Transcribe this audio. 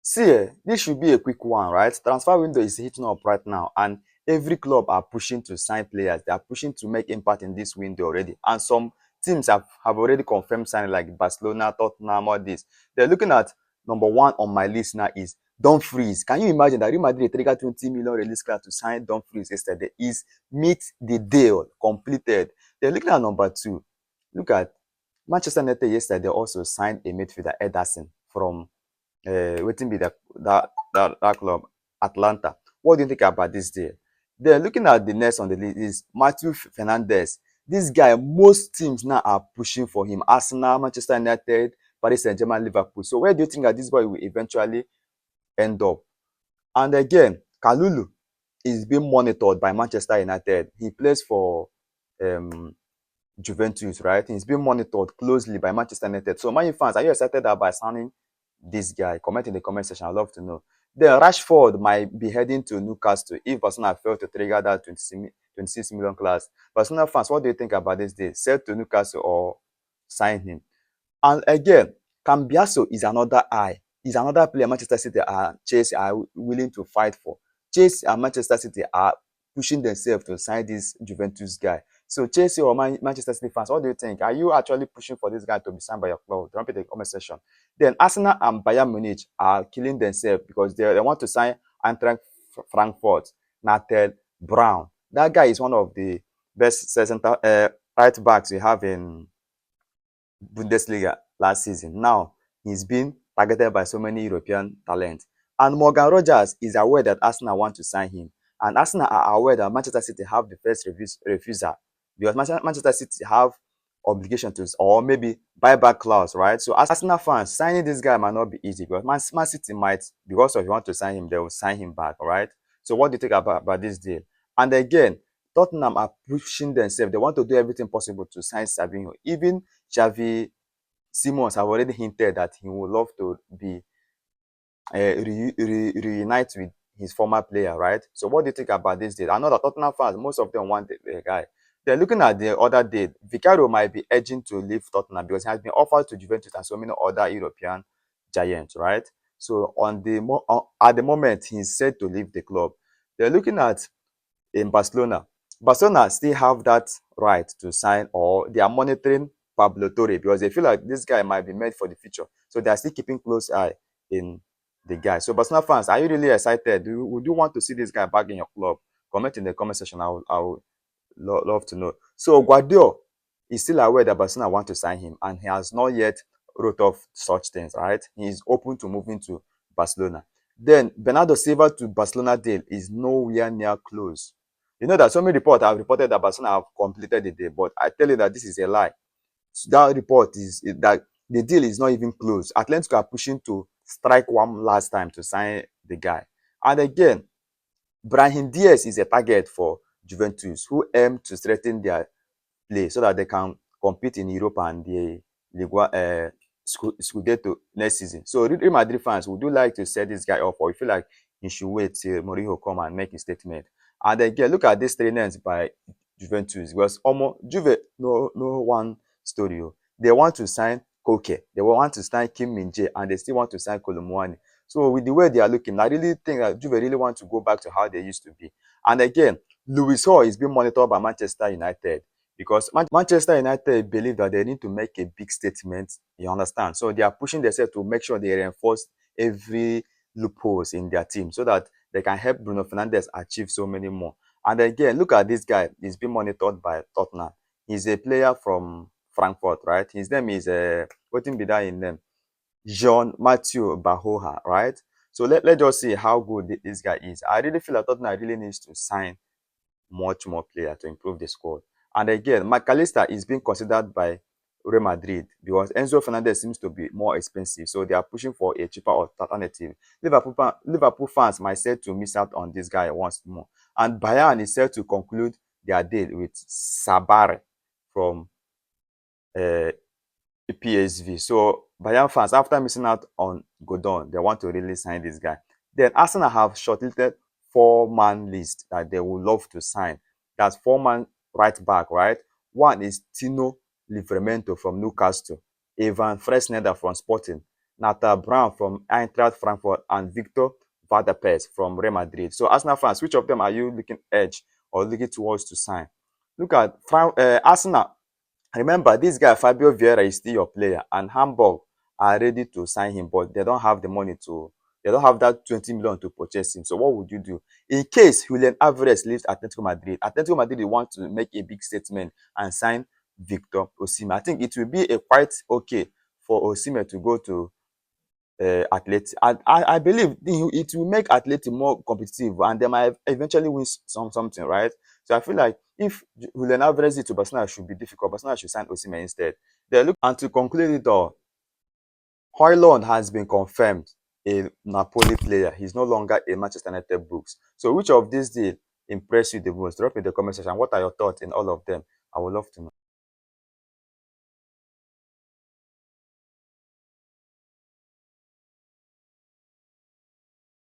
See, this should be a quick one, right? Transfer window is heating up right now, and every club are pushing to sign players. They are pushing to make impact in this window already. And some teams have already confirmed signing, like Barcelona, Tottenham, all this. They're looking at number one on my list now is Dumfries. Can you imagine that Real Madrid triggered 20 million release clause to sign Dumfries yesterday? Is meet the deal completed. They're looking at number two. Look at Manchester United yesterday also signed a midfielder, Ederson, from wetin be that club, Atlanta. What do you think about this deal? Then looking at the next on the list is Matthew Fernandes. This guy, most teams now are pushing for him. Arsenal, Manchester United, Paris Saint-Germain, Liverpool. So where do you think that this boy will eventually end up? And again, Kalulu is being monitored by Manchester United. He plays for um, Juventus, right? He's being monitored closely by Manchester United. So, Man U fans, are you excited about signing this guy? Comment in the comment section. I'd love to know. Then Rashford might be heading to Newcastle if Barcelona fail to trigger that 26 million class. Barcelona fans, what do you think about this deal? Sell to Newcastle or sign him? And again, Cambiaso is another eye. He's another player Manchester City are Chelsea are willing to fight for. Chelsea and Manchester City are pushing themselves to sign this Juventus guy. So Chelsea or Manchester City fans, what do you think? Are you actually pushing for this guy to be signed by your club? Drop it in the comment section. Then Arsenal and Bayern Munich are killing themselves because they want to sign Eintracht Frankfurt, Nathaniel Brown. That guy is one of the best right backs we have in Bundesliga last season. Now, he's been targeted by so many European talents. And Morgan Rogers is aware that Arsenal want to sign him. And Arsenal are aware that Manchester City have the first refusal. Because Manchester City have obligation to, or maybe buyback clause, right? So Arsenal fans, signing this guy might not be easy because Man City might, because if you want to sign him, they will sign him back, all right? So what do you think about this deal? And again, Tottenham are pushing themselves. They want to do everything possible to sign Savinho. Even Xavi Simons have already hinted that he would love to be reunite with his former player, right? So what do you think about this deal? I know that Tottenham fans, most of them want the guy. They're looking at the other deal. Vicario might be edging to leave Tottenham because he has been offered to Juventus and so many other European giants, right? So at the moment, he's said to leave the club. They're looking at in Barcelona. Barcelona still have that right to sign, or they are monitoring Pablo Torre because they feel like this guy might be made for the future. So they are still keeping close eye in the guy. So Barcelona fans, are you really excited? Would you want to see this guy back in your club? Comment in the comment section. I would love to know. So Guardiola is still aware that Barcelona want to sign him, and he has not yet wrote off such things. Right? He is open to moving to Barcelona. Then Bernardo Silva to Barcelona deal is nowhere near close. You know that so many reports have reported that Barcelona have completed the deal, but I tell you that this is a lie. So that report is that the deal is not even close. Atletico are pushing to strike one last time to sign the guy. And again, Brahim Diaz is a target for Juventus, who aim to strengthen their play so that they can compete in Europe and the Liga Scudetto next season. So Real Madrid fans, would you like to set this guy up, or you feel like you should wait till Mourinho come and make his statement? And again, look at these three names by Juventus because Juve no one story. They want to sign Koke, they want to sign Kim Min-jae, and they still want to sign Kolomwani. So with the way they are looking, I really think that Juve really want to go back to how they used to be. And again, Luis Hall is being monitored by Manchester United because Manchester United believe that they need to make a big statement. You understand? So they are pushing themselves to make sure they reinforce every loopholes in their team so that they can help Bruno Fernandes achieve so many more. And again, look at this guy. He's being monitored by Tottenham. He's a player from Frankfurt, right? His name is what be that in name? Jean Mathieu Bahoha, right? So let's just see how good this guy is. I really feel that Tottenham really needs to sign much more player to improve the squad. And again, McAllister is being considered by Real Madrid because Enzo Fernandez seems to be more expensive. So they are pushing for a cheaper alternative. Liverpool fans might set to miss out on this guy once more. And Bayern is set to conclude their deal with Sabare from PSV. So Bayern fans, after missing out on Godon, they want to really sign this guy. Then Arsenal have shortlisted 4-man list that they would love to sign. That's 4-man right back, right? One is Tino Livramento from Newcastle, Evan Fresneda from Sporting, Nathan Brown from Eintracht Frankfurt, and Victor Valdes from Real Madrid. So Arsenal fans, which of them are you looking edge or looking towards to sign? Look at Arsenal. Remember, this guy Fabio Vieira is still your player, and Hamburg are ready to sign him, but they don't have the money to. They don't have that 20 million to purchase him. So what would you do in case Julian Alvarez leaves Atletico Madrid? Atletico Madrid want to make a big statement and sign Victor Osimhen. I think it will be a quite okay for Osimhen to go to Athletic. I believe it will make Athletic more competitive, and they might eventually win something, right? So I feel like if Julian Alvarez to Barcelona should be difficult, Barcelona should sign Osimhen instead. They look, and to conclude it all, Højlund has been confirmed a Napoli player. He's no longer a Manchester United books. So which of these did impress you the most? Drop in the comment section. What are your thoughts in all of them? I would love to know.